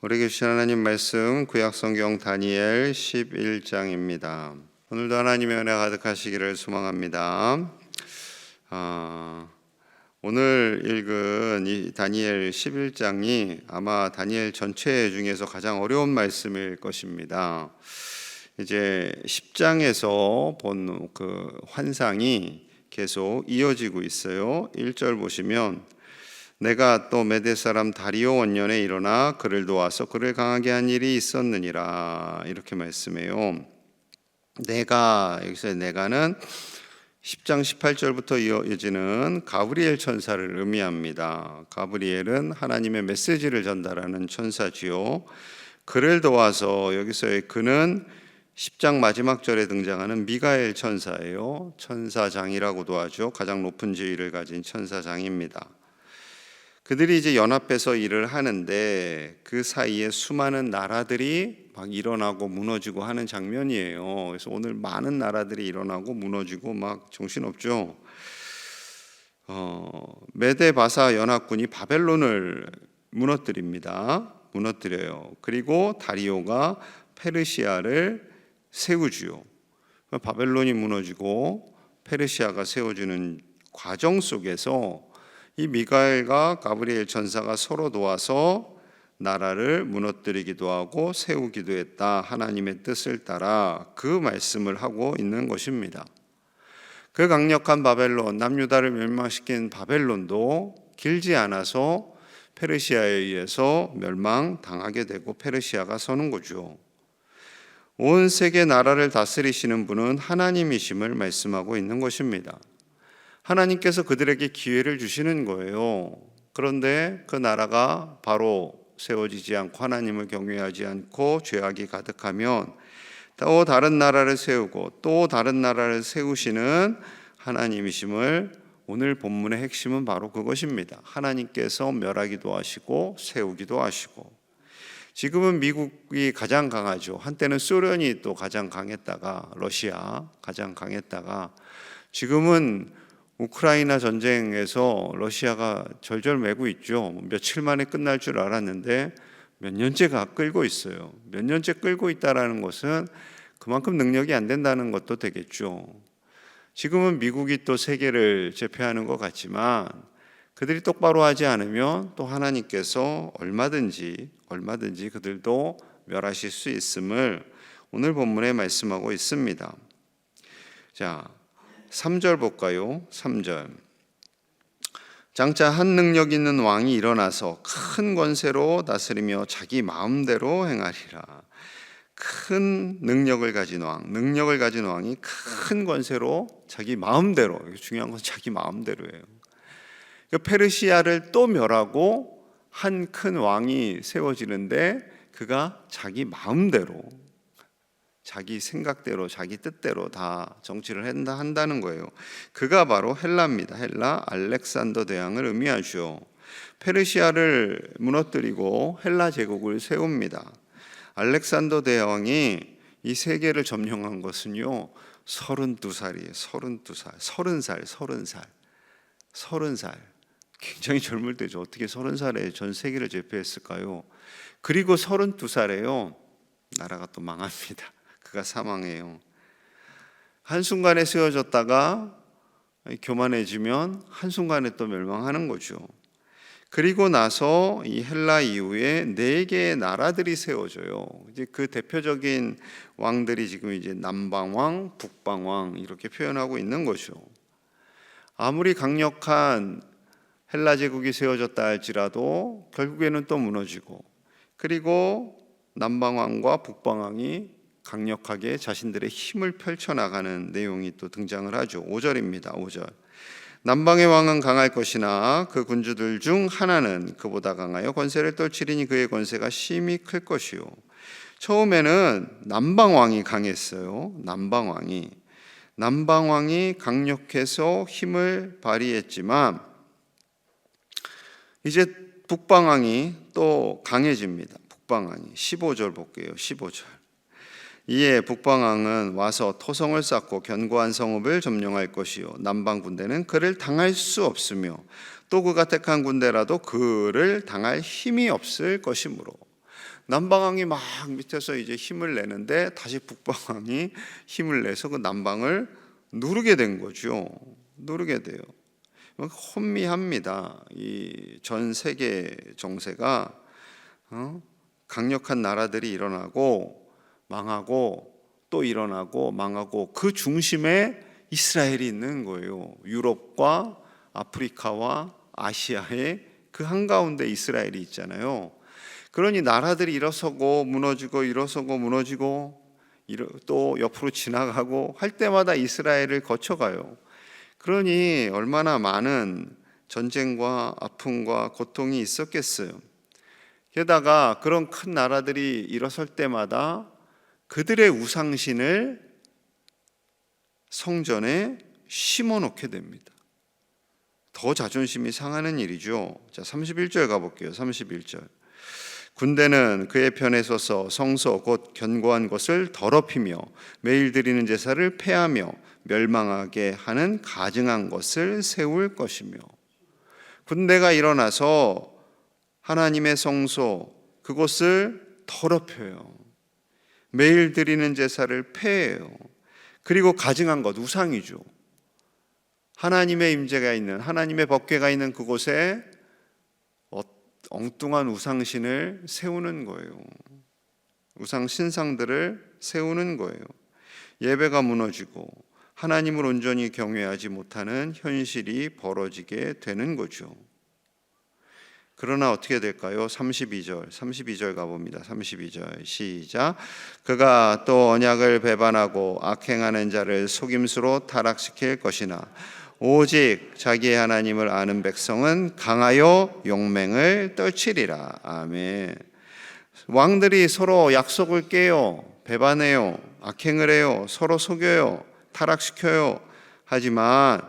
우리에게 주신 하나님 말씀 구약성경 다니엘 11장입니다. 오늘도 하나님의 은혜 가득하시기를 소망합니다. 오늘 읽은 이 다니엘 11장이 아마 다니엘 전체 중에서 가장 어려운 말씀일 것입니다. 이제 10장에서 본 그 환상이 계속 이어지고 있어요. 1절 보시면 내가 또 메대 사람 다리오 원년에 일어나 그를 도와서 그를 강하게 한 일이 있었느니라, 이렇게 말씀해요. 여기서 내가는 10장 18절부터 이어지는 가브리엘 천사를 의미합니다. 가브리엘은 하나님의 메시지를 전달하는 천사지요. 그를 도와서, 여기서의 그는 10장 마지막 절에 등장하는 미가엘 천사예요. 천사장이라고도 하죠. 가장 높은 지위를 가진 천사장입니다. 그들이 이제 연합해서 일을 하는데 그 사이에 수많은 나라들이 막 일어나고 무너지고 하는 장면이에요. 그래서 오늘 많은 나라들이 일어나고 무너지고 막 정신없죠. 메데 바사 연합군이 바벨론을 무너뜨려요. 그리고 다리오가 페르시아를 세우지요. 바벨론이 무너지고 페르시아가 세워지는 과정 속에서 이 미가엘과 가브리엘 천사가 서로 도와서 나라를 무너뜨리기도 하고 세우기도 했다. 하나님의 뜻을 따라 그 말씀을 하고 있는 것입니다. 그 강력한 바벨론, 남유다를 멸망시킨 바벨론도 길지 않아서 페르시아에 의해서 멸망당하게 되고 페르시아가 서는 거죠. 온 세계 나라를 다스리시는 분은 하나님이심을 말씀하고 있는 것입니다. 하나님께서 그들에게 기회를 주시는 거예요. 그런데 그 나라가 바로 세워지지 않고 하나님을 경외하지 않고 죄악이 가득하면 또 다른 나라를 세우고 또 다른 나라를 세우시는 하나님이심을, 오늘 본문의 핵심은 바로 그것입니다. 하나님께서 멸하기도 하시고 세우기도 하시고. 지금은 미국이 가장 강하죠. 한때는 소련이 또 가장 강했다가, 러시아 가장 강했다가, 지금은 우크라이나 전쟁에서 러시아가 절절매고 있죠. 며칠 만에 끝날 줄 알았는데 몇 년째가 끌고 있어요. 몇 년째 끌고 있다는 것은 그만큼 능력이 안 된다는 것도 되겠죠. 지금은 미국이 또 세계를 제패하는 것 같지만 그들이 똑바로 하지 않으면 또 하나님께서 얼마든지 그들도 멸하실 수 있음을 오늘 본문에 말씀하고 있습니다. 자, 3절 볼까요? 3절. 장차 한 능력 있는 왕이 일어나서 큰 권세로 다스리며 자기 마음대로 행하리라. 큰 능력을 가진 왕이 큰 권세로 자기 마음대로, 중요한 건 자기 마음대로예요. 페르시아를 또 멸하고 한 큰 왕이 세워지는데 그가 자기 마음대로, 자기 생각대로, 자기 뜻대로 다 정치를 한다는 거예요. 그가 바로 헬라입니다. 헬라, 알렉산더 대왕을 의미하죠. 페르시아를 무너뜨리고 헬라 제국을 세웁니다. 알렉산더 대왕이 이 세계를 점령한 것은요 32살이에요. 30살. 굉장히 젊을 때죠. 어떻게 30살에 전 세계를 제패했을까요? 그리고 32살에요 나라가 또 망합니다. 그가 사망해요. 한순간에 세워졌다가 교만해지면 한순간에 또 멸망하는 거죠. 그리고 나서 이 헬라 이후에 4개의 나라들이 세워져요. 이제 그 대표적인 왕들이 지금 이제 남방왕, 북방왕 이렇게 표현하고 있는 거죠. 아무리 강력한 헬라 제국이 세워졌다 할지라도 결국에는 또 무너지고, 그리고 남방왕과 북방왕이 강력하게 자신들의 힘을 펼쳐나가는 내용이 또 등장을 하죠. 5절입니다. 5절. 남방의 왕은 강할 것이나 그 군주들 중 하나는 그보다 강하여 권세를 떨치리니 그의 권세가 심히 클 것이요. 처음에는 남방왕이 강했어요. 남방왕이 강력해서 힘을 발휘했지만 이제 북방왕이 또 강해집니다. 북방왕이 15절 볼게요. 15절. 이에 북방왕은 와서 토성을 쌓고 견고한 성읍을 점령할 것이요 남방 군대는 그를 당할 수 없으며 또 그가 택한 군대라도 그를 당할 힘이 없을 것이므로 남방왕이 막 밑에서 이제 힘을 내는데 다시 북방왕이 힘을 내서 그 남방을 누르게 된 거죠. 누르게 돼요. 혼미합니다. 이 전 세계 정세가 강력한 나라들이 일어나고 망하고 또 일어나고 망하고 그 중심에 이스라엘이 있는 거예요. 유럽과 아프리카와 아시아의 그 한가운데 이스라엘이 있잖아요. 그러니 나라들이 일어서고 무너지고 일어서고 무너지고 또 옆으로 지나가고 할 때마다 이스라엘을 거쳐가요. 그러니 얼마나 많은 전쟁과 아픔과 고통이 있었겠어요. 게다가 그런 큰 나라들이 일어설 때마다 그들의 우상신을 성전에 심어 놓게 됩니다. 더 자존심이 상하는 일이죠. 자, 31절 가볼게요. 31절. 군대는 그의 편에 서서 성소 곧 견고한 것을 더럽히며 매일 드리는 제사를 폐하며 멸망하게 하는 가증한 것을 세울 것이며. 군대가 일어나서 하나님의 성소 그곳을 더럽혀요. 매일 드리는 제사를 폐해요. 그리고 가증한 것, 우상이죠. 하나님의 임재가 있는, 하나님의 법궤가 있는 그곳에 엉뚱한 우상신을 세우는 거예요. 우상 신상들을 세우는 거예요. 예배가 무너지고 하나님을 온전히 경외하지 못하는 현실이 벌어지게 되는 거죠. 그러나 어떻게 될까요? 32절 가봅니다. 32절 시작. 그가 또 언약을 배반하고 악행하는 자를 속임수로 타락시킬 것이나 오직 자기의 하나님을 아는 백성은 강하여 용맹을 떨치리라. 아멘. 왕들이 서로 약속을 깨요. 배반해요. 악행을 해요. 서로 속여요. 타락시켜요. 하지만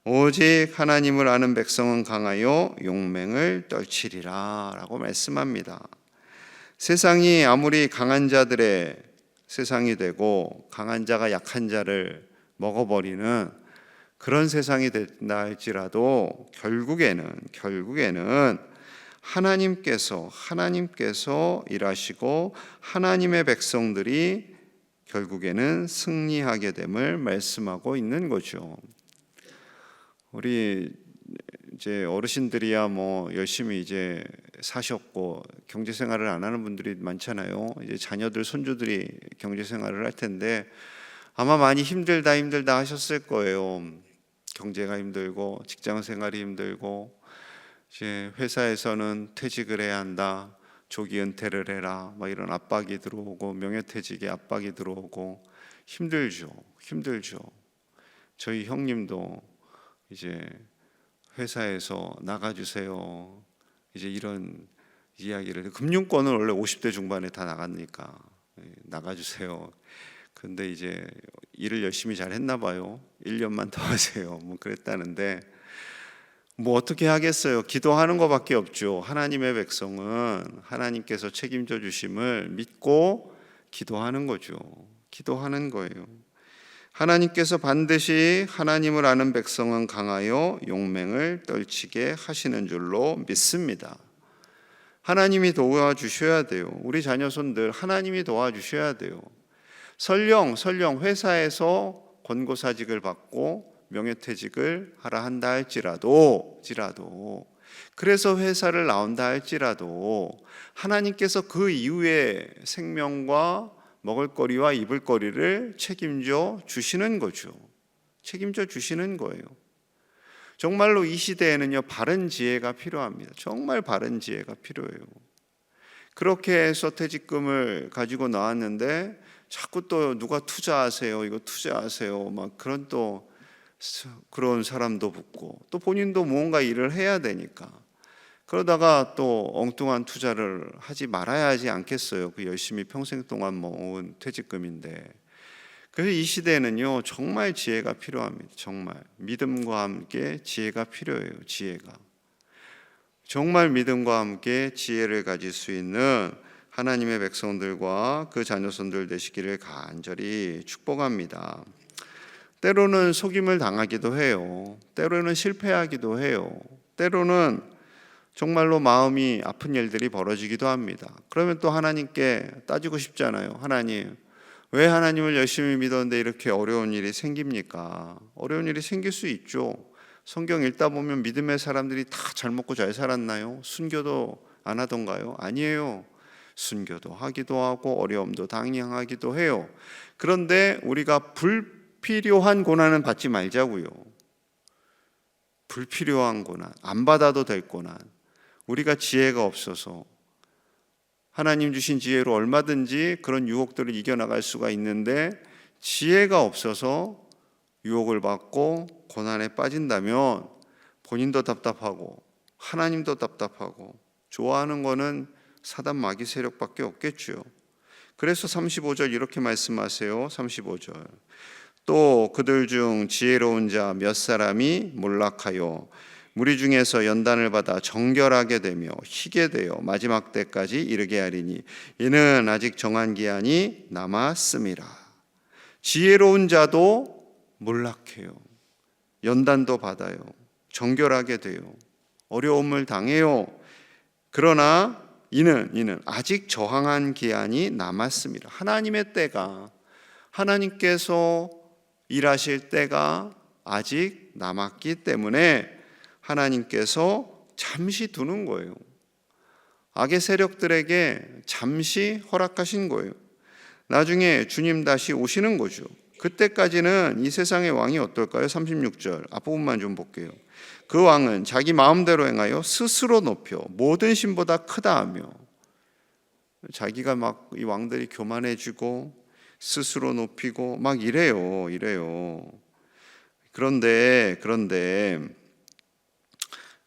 오직 하나님을 아는 백성은 강하여 용맹을 떨치리라 라고 말씀합니다. 세상이 아무리 강한 자들의 세상이 되고 강한 자가 약한 자를 먹어버리는 그런 세상이 된다 할지라도 결국에는 하나님께서 일하시고 하나님의 백성들이 결국에는 승리하게 됨을 말씀하고 있는 거죠. 우리 이제 어르신들이야 뭐 열심히 이제 사셨고 경제 생활을 안 하는 분들이 많잖아요. 이제 자녀들, 손주들이 경제 생활을 할 텐데 아마 많이 힘들다 하셨을 거예요. 경제가 힘들고 직장 생활이 힘들고 이제 회사에서는 퇴직을 해야 한다. 조기 은퇴를 해라. 막 이런 압박이 들어오고 명예퇴직의 압박이 들어오고 힘들죠. 저희 형님도 이제 회사에서 나가주세요. 이제 이런 이야기를 금융권은 원래 50대 중반에 다 나가니까 나가주세요. 근데 이제 일을 열심히 잘 했나 봐요. 1년만 더 하세요. 뭐 그랬다는데 뭐 어떻게 하겠어요. 기도하는 것밖에 없죠. 하나님의 백성은 하나님께서 책임져 주심을 믿고 기도하는 거죠. 기도하는 거예요. 하나님께서 반드시 하나님을 아는 백성은 강하여 용맹을 떨치게 하시는 줄로 믿습니다. 하나님이 도와주셔야 돼요. 우리 자녀손들 하나님이 도와주셔야 돼요. 설령 회사에서 권고사직을 받고 명예퇴직을 하라 한다 할지라도 그래서 회사를 나온다 할지라도 하나님께서 그 이후에 생명과 먹을거리와 입을거리를 책임져 주시는 거죠. 책임져 주시는 거예요. 정말로 이 시대에는요, 바른 지혜가 필요합니다. 정말 바른 지혜가 필요해요. 그렇게 해서 퇴직금을 가지고 나왔는데 자꾸 또 누가 투자하세요, 이거 투자하세요, 막 그런 사람도 붙고 또 본인도 뭔가 일을 해야 되니까 그러다가 또 엉뚱한 투자를 하지 말아야 하지 않겠어요. 그 열심히 평생 동안 모은 퇴직금인데. 그래서 이 시대에는요 정말 지혜가 필요합니다. 정말 믿음과 함께 지혜가 필요해요. 지혜가 정말 믿음과 함께 지혜를 가질 수 있는 하나님의 백성들과 그 자녀손들 되시기를 간절히 축복합니다. 때로는 속임을 당하기도 해요. 때로는 실패하기도 해요. 때로는 정말로 마음이 아픈 일들이 벌어지기도 합니다. 그러면 또 하나님께 따지고 싶잖아요. 하나님, 왜 하나님을 열심히 믿었는데 이렇게 어려운 일이 생깁니까? 어려운 일이 생길 수 있죠. 성경 읽다 보면 믿음의 사람들이 다 잘 먹고 잘 살았나요? 순교도 안 하던가요? 아니에요. 순교도 하기도 하고 어려움도 당연하기도 해요. 그런데 우리가 불필요한 고난은 받지 말자고요. 불필요한 고난, 안 받아도 될 고난, 우리가 지혜가 없어서 하나님 주신 지혜로 얼마든지 그런 유혹들을 이겨나갈 수가 있는데 지혜가 없어서 유혹을 받고 고난에 빠진다면 본인도 답답하고 하나님도 답답하고 좋아하는 거는 사단 마귀 세력밖에 없겠죠. 그래서 35절 이렇게 말씀하세요. 35절. 또 그들 중 지혜로운 자 몇 사람이 몰락하여 무리 중에서 연단을 받아 정결하게 되며 희게 되어 마지막 때까지 이르게 하리니 이는 아직 정한 기한이 남았음이라. 지혜로운 자도 몰락해요. 연단도 받아요. 정결하게 돼요. 어려움을 당해요. 그러나 이는 아직 저항한 기한이 남았습니다. 하나님의 때가, 하나님께서 일하실 때가 아직 남았기 때문에 하나님께서 잠시 두는 거예요. 악의 세력들에게 잠시 허락하신 거예요. 나중에 주님 다시 오시는 거죠. 그때까지는 이 세상의 왕이 어떨까요? 36절 앞부분만 좀 볼게요. 그 왕은 자기 마음대로 행하여 스스로 높여 모든 신보다 크다 하며, 자기가 막 이 왕들이 교만해지고 스스로 높이고 막 이래요. 그런데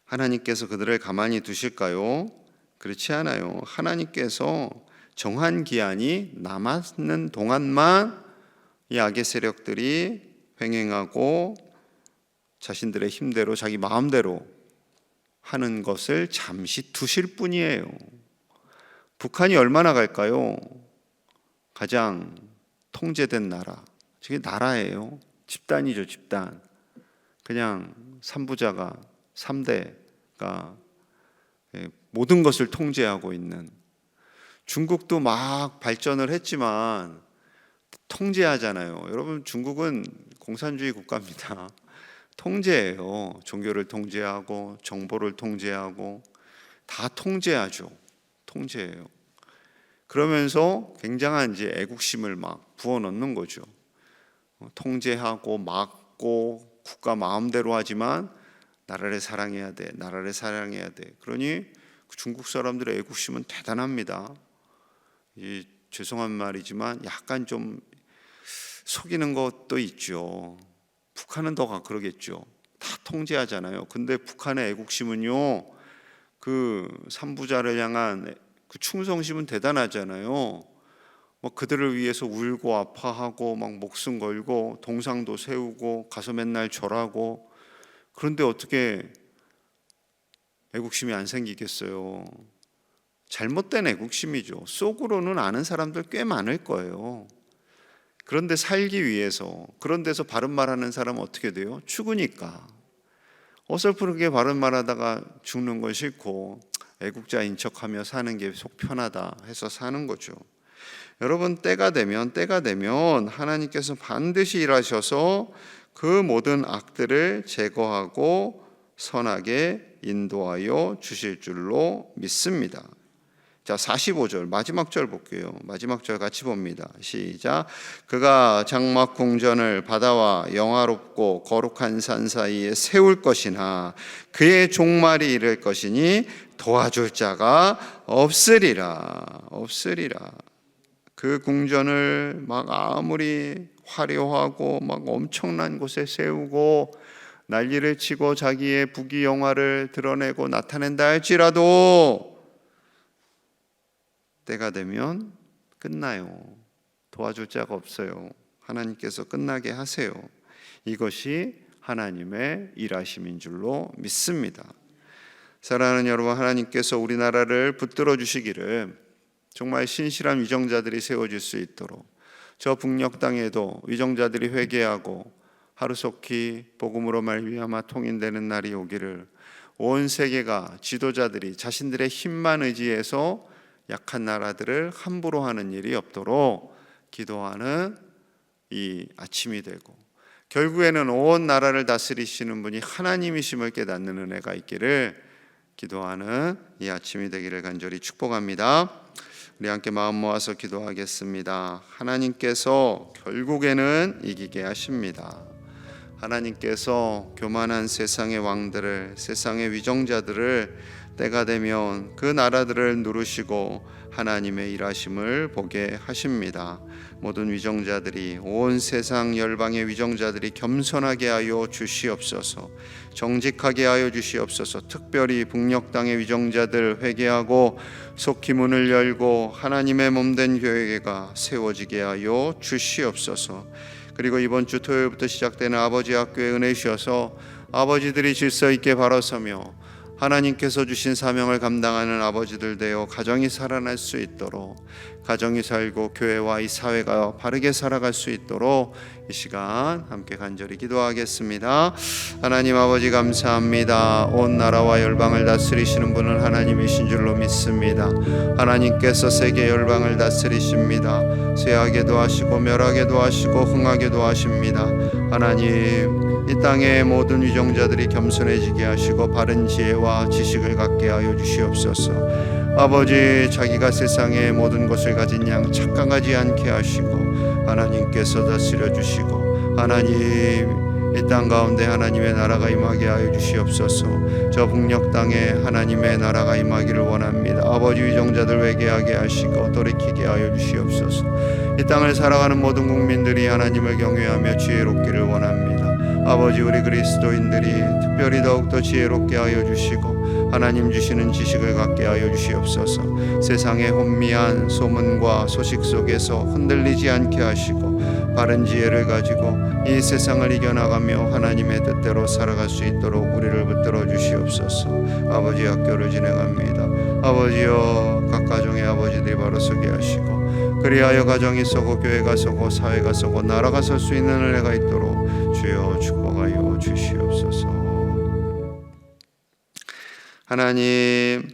하나님께서 그들을 가만히 두실까요? 그렇지 않아요. 하나님께서 정한 기한이 남았는 동안만 이 악의 세력들이 횡행하고 자신들의 힘대로 자기 마음대로 하는 것을 잠시 두실 뿐이에요. 북한이 얼마나 갈까요? 가장 통제된 나라, 저게 나라예요. 집단이죠, 집단. 그냥 3부자가 3대가 모든 것을 통제하고 있는. 중국도 막 발전을 했지만 통제하잖아요. 여러분, 중국은 공산주의 국가입니다. 통제해요. 종교를 통제하고 정보를 통제하고 다 통제하죠. 통제해요. 그러면서 굉장한 이제 애국심을 막 부어넣는 거죠. 통제하고 막고 국가 마음대로 하지만 나라를 사랑해야 돼. 나라를 사랑해야 돼. 그러니 중국 사람들의 애국심은 대단합니다. 죄송한 말이지만 약간 좀 속이는 것도 있죠. 북한은 더 그러겠죠. 다 통제하잖아요. 근데 북한의 애국심은요, 그 삼부자를 향한 그 충성심은 대단하잖아요. 막 그들을 위해서 울고 아파하고 막 목숨 걸고 동상도 세우고 가서 맨날 절하고. 그런데 어떻게 애국심이 안 생기겠어요? 잘못된 애국심이죠. 속으로는 아는 사람들 꽤 많을 거예요. 그런데 살기 위해서, 그런 데서 바른 말하는 사람은 어떻게 돼요? 죽으니까. 어설프게 바른 말하다가 죽는 건 싫고 애국자인 척하며 사는 게 속 편하다 해서 사는 거죠. 여러분, 때가 되면 하나님께서 반드시 일하셔서 그 모든 악들을 제거하고 선하게 인도하여 주실 줄로 믿습니다. 자, 45절 마지막 절 볼게요. 마지막 절 같이 봅니다. 시작. 그가 장막 궁전을 바다와 영화롭고 거룩한 산 사이에 세울 것이나 그의 종말이 이를 것이니 도와줄 자가 없으리라. 그 궁전을 막 아무리 화려하고 막 엄청난 곳에 세우고 난리를 치고 자기의 부귀 영화를 드러내고 나타낸다 할지라도 때가 되면 끝나요. 도와줄 자가 없어요. 하나님께서 끝나게 하세요. 이것이 하나님의 일하심인 줄로 믿습니다. 사랑하는 여러분, 하나님께서 우리나라를 붙들어 주시기를 정말 신실한 위정자들이 세워질 수 있도록, 저 북녘 땅에도 위정자들이 회개하고 하루속히 복음으로 말미암아 통인되는 날이 오기를 온 세계가 지도자들이 자신들의 힘만 의지해서 약한 나라들을 함부로 하는 일이 없도록 기도하는 이 아침이 되고, 결국에는 온 나라를 다스리시는 분이 하나님이심을 깨닫는 은혜가 있기를 기도하는 이 아침이 되기를 간절히 축복합니다. 우리 함께 마음 모아서 기도하겠습니다. 하나님께서 결국에는 이기게 하십니다. 하나님께서 교만한 세상의 왕들을, 세상의 위정자들을 때가 되면 그 나라들을 누르시고 하나님의 일하심을 보게 하십니다. 모든 위정자들이, 온 세상 열방의 위정자들이 겸손하게 하여 주시옵소서. 정직하게 하여 주시옵소서. 특별히 북녘 땅의 위정자들 회개하고 속히 문을 열고 하나님의 몸된 교회가 세워지게 하여 주시옵소서. 그리고 이번 주 토요일부터 시작되는 아버지 학교에 은혜 주셔서 아버지들이 질서 있게 바라서며 하나님께서 주신 사명을 감당하는 아버지들 되어 가정이 살아날 수 있도록, 가정이 살고 교회와 이 사회가 바르게 살아갈 수 있도록 이 시간 함께 간절히 기도하겠습니다. 하나님 아버지 감사합니다. 온 나라와 열방을 다스리시는 분은 하나님이신 줄로 믿습니다. 하나님께서 세계 열방을 다스리십니다. 쇠하게도 하시고 멸하게도 하시고 흥하게도 하십니다. 하나님, 이 땅의 모든 위정자들이 겸손해지게 하시고 바른 지혜와 지식을 갖게 하여 주시옵소서. 아버지, 자기가 세상의 모든 것을 가진 양 착각하지 않게 하시고 하나님께서 다스려 주시고, 하나님, 이 땅 가운데 하나님의 나라가 임하게 하여 주시옵소서. 저 북녘 땅에 하나님의 나라가 임하기를 원합니다. 아버지, 위정자들 회개하게 하시고 돌이키게 하여 주시옵소서. 이 땅을 살아가는 모든 국민들이 하나님을 경외하며 지혜롭기를 원합니다. 아버지, 우리 그리스도인들이 특별히 더욱더 지혜롭게 하여 주시고 하나님 주시는 지식을 갖게 하여 주시옵소서. 세상의 혼미한 소문과 소식 속에서 흔들리지 않게 하시고 바른 지혜를 가지고 이 세상을 이겨나가며 하나님의 뜻대로 살아갈 수 있도록 우리를 붙들어 주시옵소서. 아버지, 학교를 진행합니다. 아버지여, 각 가정의 아버지들이 바로 서게 하시고 그리하여 가정이 서고 교회가 서고 사회가 서고 나라가 설 수 있는 은혜가 있도록 주여 축복하여 주시옵소서. 하나님,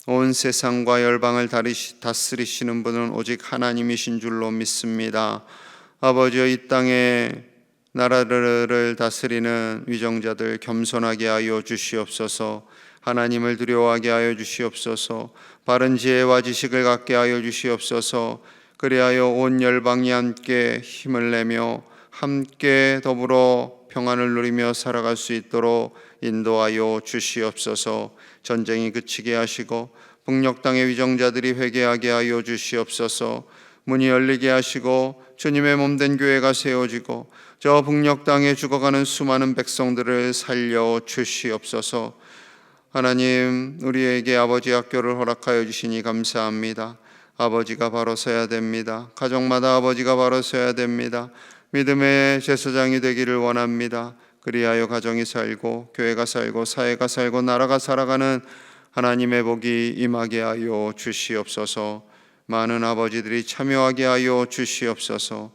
온 세상과 열방을 다스리시는 분은 오직 하나님이신 줄로 믿습니다. 아버지여, 이 땅에 나라를 다스리는 위정자들 겸손하게 하여 주시옵소서. 하나님을 두려워하게 하여 주시옵소서. 바른 지혜와 지식을 갖게 하여 주시옵소서. 그리하여 온 열방이 함께 힘을 내며 함께 더불어 평안을 누리며 살아갈 수 있도록 인도하여 주시옵소서. 전쟁이 그치게 하시고 북녘 땅의 위정자들이 회개하게 하여 주시옵소서. 문이 열리게 하시고 주님의 몸된 교회가 세워지고 저 북녘 땅에 죽어가는 수많은 백성들을 살려 주시옵소서. 하나님, 우리에게 아버지 학교를 허락하여 주시니 감사합니다. 아버지가 바로 서야 됩니다. 가정마다 아버지가 바로 서야 됩니다. 믿음의 제사장이 되기를 원합니다. 그리하여 가정이 살고 교회가 살고 사회가 살고 나라가 살아가는 하나님의 복이 임하게 하여 주시옵소서. 많은 아버지들이 참여하게 하여 주시옵소서.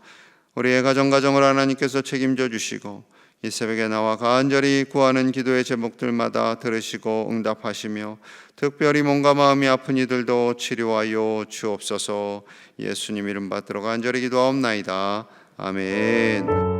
우리의 가정을 하나님께서 책임져 주시고 이 새벽에 나와 간절히 구하는 기도의 제목들마다 들으시고 응답하시며 특별히 몸과 마음이 아픈 이들도 치료하여 주옵소서. 예수님 이름 받들어 간절히 기도하옵나이다. 아멘.